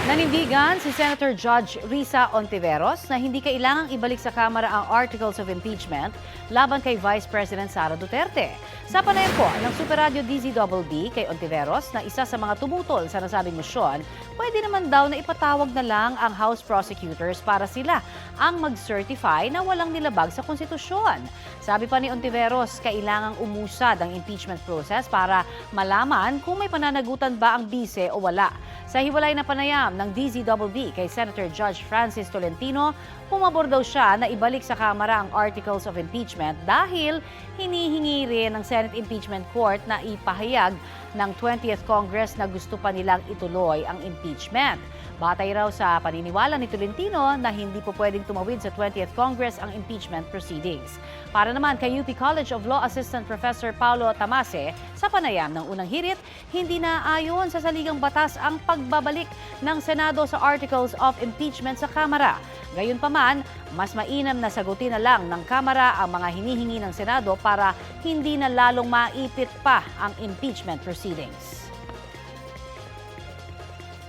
Nanindigan si Senator Judge Risa Ontiveros na hindi kailangang ibalik sa Kamara ang Articles of Impeachment laban kay Vice President Sara Duterte. Sa panayam po ng Super Radio DZBB kay Ontiveros na isa sa mga tumutol sa nasabing motion, pwede naman daw na ipatawag na lang ang House prosecutors para sila ang mag-certify na walang nilabag sa konstitusyon. Sabi pa ni Ontiveros, kailangang umusad ang impeachment process para malaman kung may pananagutan ba ang bise o wala. Sa hiwalay na panayam ng DZBB kay Senator Judge Francis Tolentino, pumabor daw siya na ibalik sa Kamara ang Articles of Impeachment dahil hinihingi rin ng Senate Impeachment Court na ipahayag ng 20th Congress na gusto pa nilang ituloy ang impeachment. Batay raw sa paniniwala ni Tolentino na hindi po pwedeng tumawid sa 20th Congress ang impeachment proceedings. Para naman kay UP College of Law Assistant Professor Paulo Tamase, sa panayam ng unang hirit, hindi na ayon sa saligang batas ang pagbabalik ng Senado sa Articles of Impeachment sa Kamara. Gayunpaman, mas mainam na sagutin na lang ng Kamara ang mga hinihingi ng Senado para hindi na lalong maipit pa ang impeachment proceedings.